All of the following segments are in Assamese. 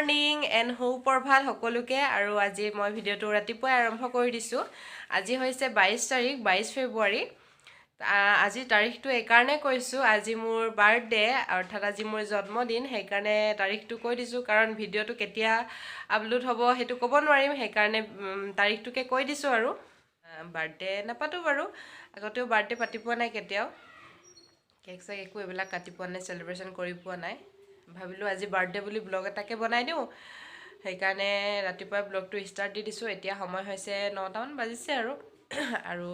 মৰ্নিং এণ্ড সুপ্ৰভাত সকলোকে আৰু আজি মই ভিডিঅ'টো ৰাতিপুৱাই আৰম্ভ কৰি দিছোঁ। আজি হৈছে 22 ফেব্ৰুৱাৰী। আজি তাৰিখটো এইকাৰণে কৈছোঁ, আজি মোৰ বাৰ্থডে অৰ্থাৎ আজি মোৰ জন্মদিন, সেইকাৰণে তাৰিখটো কৈ দিছোঁ। কাৰণ ভিডিঅ'টো কেতিয়া আপলোড হ'ব সেইটো ক'ব নোৱাৰিম, সেইকাৰণে তাৰিখটোকে কৈ দিছোঁ। আৰু বাৰ্থডে নাপাতোঁ বাৰু, আগতেও বাৰ্থডে পাতি পোৱা নাই কেতিয়াও, কেক চেক একো এইবিলাক কাটি পোৱা নাই, চেলিব্ৰেশ্যন কৰি পোৱা নাই। ভাবিলোঁ আজি বাৰ্থডে বুলি ব্লগ এটাকে বনাই দিওঁ, সেইকাৰণে ৰাতিপুৱাই ব্লগটো ষ্টাৰ্ট দি দিছোঁ। এতিয়া সময় হৈছে 9টামান বাজিছে আৰু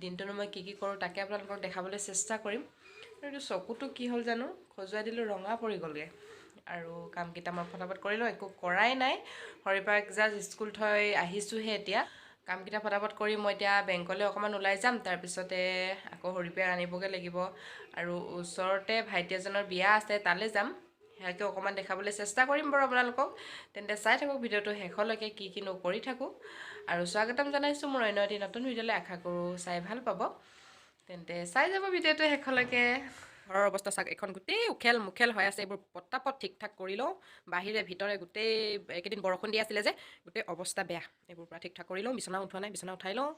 দিনটোনো মই কি কৰোঁ তাকে আপোনালোকক দেখাবলৈ চেষ্টা কৰিম। এইটো চকুটো কি হ'ল জানো, খজুৱাই দিলোঁ, ৰঙা পৰি গ'লগৈ। আৰু কামকেইটা মই ফটাফট কৰি লওঁ, একো কৰাই নাই। হৰিপাক জাষ্ট স্কুল থৈ আহিছোঁহে এতিয়া। কামকেইটা ফটাফট কৰি মই এতিয়া বেংকলৈ অকণমান ওলাই যাম, তাৰপিছতে আকৌ হৰিপাক আনিবগৈ লাগিব। আৰু ওচৰতে ভাইটি এজনৰ বিয়া আছে, তালৈ যাম। সেয়াকে অকণমান দেখাবলৈ চেষ্টা কৰিম বাৰু আপোনালোকক। তেন্তে চাই থাকক ভিডিঅ'টো শেষলৈকে, কি কৰি থাকোঁ। আৰু স্বাগতম জনাইছোঁ মোৰ অন্য এটি নতুন ভিডিঅ'লৈ, আশা কৰোঁ চাই ভাল পাব। তেন্তে চাই যাব ভিডিঅ'টো শেষলৈকে। ঘৰৰ অৱস্থা চাওক, এখন গোটেই উখেল মুখেল হৈ আছে। এইবোৰ পটাপট ঠিক ঠাক কৰি লওঁ, বাহিৰে ভিতৰে গোটেই এইকেইদিন বৰষুণ দি আছিলে যে, গোটেই অৱস্থা বেয়া। এইবোৰ পৰা ঠিক ঠাক কৰি লওঁ, বিচনা উঠোৱা নাই, বিচনা উঠাই লওঁ,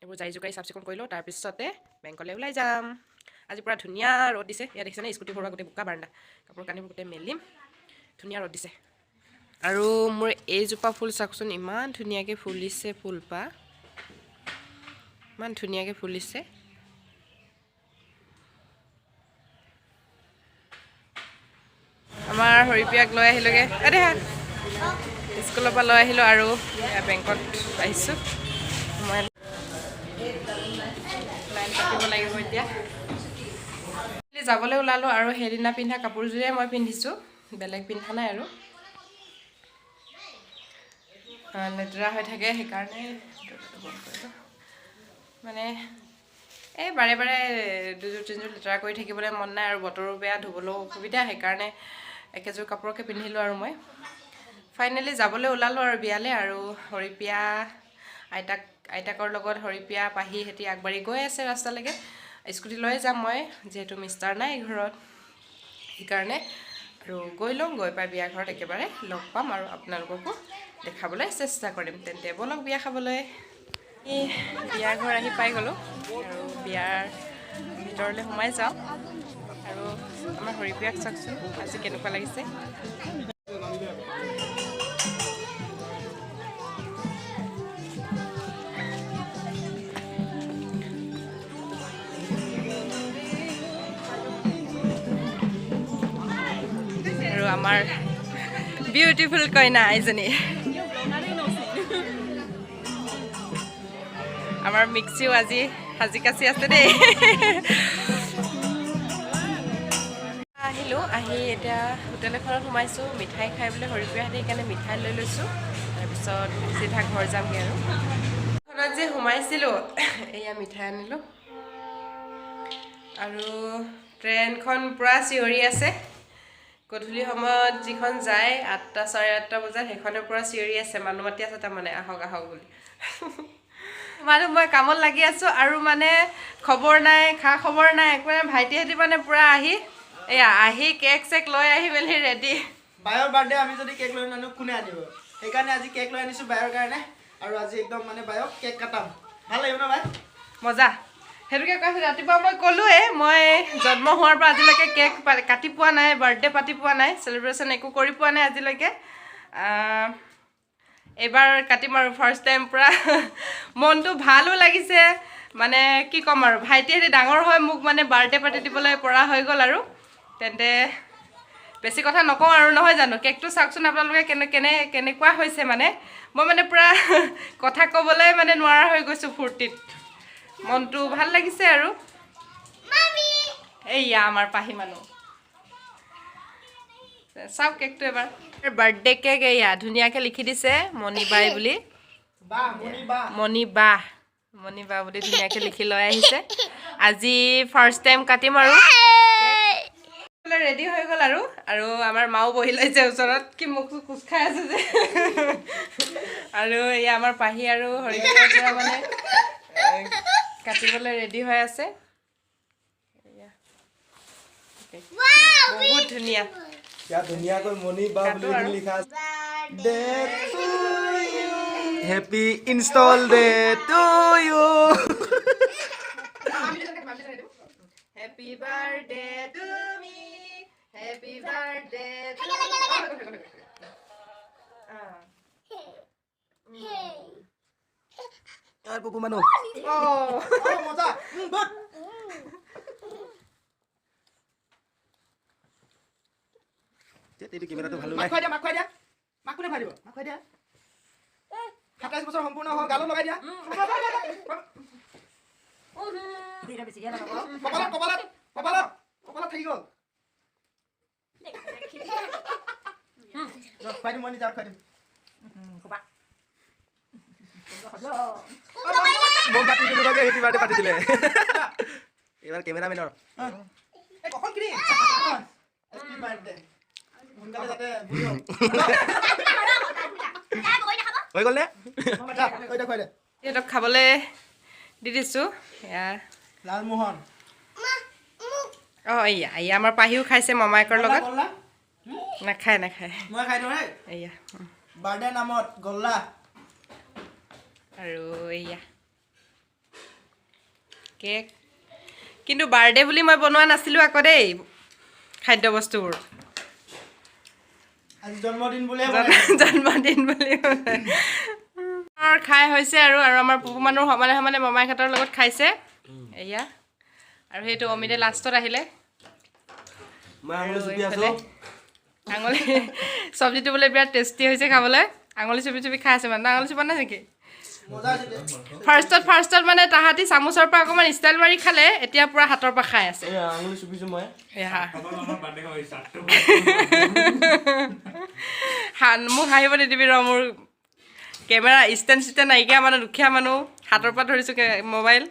এইবোৰ জাৰি জোকাৰি চাফ চিকুণ কৰি লওঁ, তাৰপিছতে বেংকলৈ ওলাই যাম। আজি পূৰা ধুনীয়া ৰ'দ দিছে, ইয়াত দেখিছেনে স্কুটি ভৰোৱা গোটেই বোকা বাৰান্দা, কাপোৰ কানিবোৰ গোটেই মেলিম, ধুনীয়া ৰ'দ দিছে। আৰু মোৰ এইজোপা ফুল চাওকচোন, ইমান ধুনীয়াকৈ ফুলিছে, ফুলপাহ ইমান ধুনীয়াকৈ ফুলিছে। আমাৰ হৰিপ্ৰিয়াক লৈ আহিলোগৈ, দেহা স্কুলৰ পৰা লৈ আহিলোঁ আৰু বেংকত আহিছোঁ। মই লাইন পাতিব লাগিব এতিয়া। যাবলৈ ওলালোঁ আৰু সেইদিনা পিন্ধা কাপোৰযোৰে মই পিন্ধিছোঁ, বেলেগ পিন্ধা নাই। আৰু লেতেৰা হৈ থাকে, সেইকাৰণে মানে এই বাৰে বাৰে দুযোৰ তিনিযোৰ লেতেৰা কৰি থাকিবলৈ মন নাই, আৰু বতৰো বেয়া, ধুবলৈও অসুবিধা, সেইকাৰণে একেযোৰ কাপোৰকে পিন্ধিলোঁ। আৰু মই ফাইনেলি যাবলৈ ওলালোঁ আৰু বিয়ালৈ। আৰু হৰিপ্ৰিয়া আইতাকৰ লগত হৰিপ্ৰিয়া পাহি সেতি আগবাঢ়ি গৈ আছে ৰাস্তালৈকে। স্কুটি লৈ যাম মই, যিহেতু মিষ্টাৰ নাই ঘৰত, সেইকাৰণে। আৰু গৈ লওঁ, গৈ পাই বিয়া ঘৰত একেবাৰে লগ পাম আৰু আপোনালোককো দেখাবলৈ চেষ্টা কৰিম। তেন্তে ব'লক বিয়া খাবলৈ। বিয়া ঘৰ আহি পাই গ'লোঁ, আৰু বিয়াৰ ভিতৰলৈ সোমাই যাওঁ। আৰু আমাৰ হৰিপ্ৰিয়াক চাওকচোন আজি কেনেকুৱা লাগিছে। আৰু আমাৰ বিউটিফুল কইনা এজনী, আমাৰ মিক্সিও আজি সাজি কাচি আছে দেই। আহিলোঁ, আহি এতিয়া হোটেল এখনত সোমাইছোঁ, মিঠাই খাই বোলে হৰিপ্ৰিয়া হাতে, সেইকাৰণে মিঠাই লৈ লৈছোঁ। তাৰপিছত চিধা ঘৰ যামগৈ। আৰু ঘৰত যে সোমাইছিলোঁ, এয়া মিঠাই আনিলোঁ। আৰু ট্ৰেইনখন পূৰা চিঞৰি আছে, গধূলি সময়ত যিখন যায় 8টা চাৰে 8টা বজাত, সেইখনৰ পৰা চিঞৰি আছে, মানুহ মাতি আছে তাৰমানে, আহক আহক বুলি। মানুহ মই কামত লাগি আছোঁ, আৰু মানে খবৰ নাই, খা খবৰ নাই একোৱে। ভাইটিহঁতি মানে পূৰা আহি কেক চেক লৈ আহি মেলি ৰেডি। বায়ৰ বাৰ্থডে, আমি যদি কেক লৈ নানো কোনে আনিব? সেইকাৰণে আজি কেক লৈ আনিছোঁ বায়ৰ কাৰণে। আৰু আজি একদম মানে বায়ক কেক কাটাম, ভাল লাগিব ন বাই? মজা। সেইটোকে কৈছোঁ, ৰাতিপুৱা মই ক'লোৱে, মই জন্ম হোৱাৰ পৰা আজিলৈকে কেক কাটি পোৱা নাই, বাৰ্থডে পাতি পোৱা নাই, চেলিব্ৰেশ্যন একো কৰি পোৱা নাই আজিলৈকে। এইবাৰ কাটিম আৰু ফাৰ্ষ্ট টাইম। পূৰা মনটো ভালো লাগিছে, মানে কি ক'ম আৰু, ভাইটিহঁতি ডাঙৰ হৈ মোক মানে বাৰ্থডে পাতি দিবলৈ পৰা হৈ গ'ল। আৰু তেন্তে বেছি কথা নকওঁ আৰু, নহয় জানো? কেকটো চাওকচোন আপোনালোকে কেনেকুৱা হৈছে। মানে মই মানে পূৰা কথা ক'বলৈ মানে নোৱাৰা হৈ গৈছোঁ ফূৰ্তিত, মনটো ভাল লাগিছে। আৰু এইয়া আমাৰ পাহি মানুহ, চাওক কেকটো এবাৰ। বাৰ্থডে কেক এয়া ধুনীয়াকৈ লিখি দিছে মণি বাই বুলি, মণি বা বুলি ধুনীয়াকৈ লিখি লৈ আহিছে। আজি ফাৰ্ষ্ট টাইম কাটিম। আৰু ৰেডি হৈ গ'ল। আৰু আমাৰ মাও বহি লৈছে ওচৰত, কি মুখ কোচ খাই আছে যে। আৰু এয়া আমাৰ পাহি আৰু হৰিপ্ৰিয়াৰ পৰা মানে কাটিবলৈ ৰেডি হৈ আছে। বহুত ধুনীয়া। क्या धुनियाকৈ মনি বা বুলি লিখা আছে ডে টু ইউ হ্যাপি ইনষ্টল day to you Happy birthday to me. Happy birthday to me. আর পুপু মানু Oh. মজা গুড এইটো কেমেৰাটো ভালো নাই মাক খুৱাই দিয়া মাক কোনে ভাই দিব মাক খুৱাই দিয়া 27 বছৰ সম্পূৰ্ণ হ'ল গালো লগাই দিয়া কপালত থাকি গ'ল খুৱাই দিম মই নিজে খুৱাই দিম মোক কাটি দিলো লাগে হেপি বাৰ্থডে পাতি দিলে এবাৰ কেমেৰামেনৰ এই কখন কিনি হেপি বাৰ্থডে সোনকালে যাতে বুঢ়ী হ'ল হৈ গ'ল নে খুৱাই দে সিহঁতক খাবলৈ দি দিছোঁ এয়া লালমোহন অঁ এয়া আমাৰ পাহিও খাইছে মামায়েকৰ লগত নাখায় মই খাই দিওঁ এয়া বাৰ্থডে নামত গল্লা আৰু এয়া কেক কিন্তু বাৰ্থডে বুলি মই বনোৱা নাছিলোঁ আকৌ দেই খাদ্য বস্তুবোৰ আজি জন্মদিন বুলিয়ে জন্মদিন বুলি খাই হৈছে আৰু আমাৰ পুপু মানুহ সমানে সমানে মামাইহঁতৰ লগত খাইছে এয়া আৰু সেইটো অমিতে লাষ্টত আহিলে আঙুলি চব্জিটো বোলে বিৰাট টেষ্টি হৈছে খাবলৈ আঙুলি চুপি খাই আছে মানে আঙুলি চুপা নাই নেকি ফাৰ্ষ্টত মানে তাহাঁতি চামুচৰ পৰা অকণমান ষ্টাইল মাৰি খালে এতিয়া পুৰা হাতৰ পৰা খাই আছে মোক হাঁহিব নিদিবি ৰ মোৰ কেমেৰা ষ্টেণ্ড নাইকিয়া মানুহ দুখীয়া মানুহ হাতৰ পৰা ধৰিছোঁ মোবাইল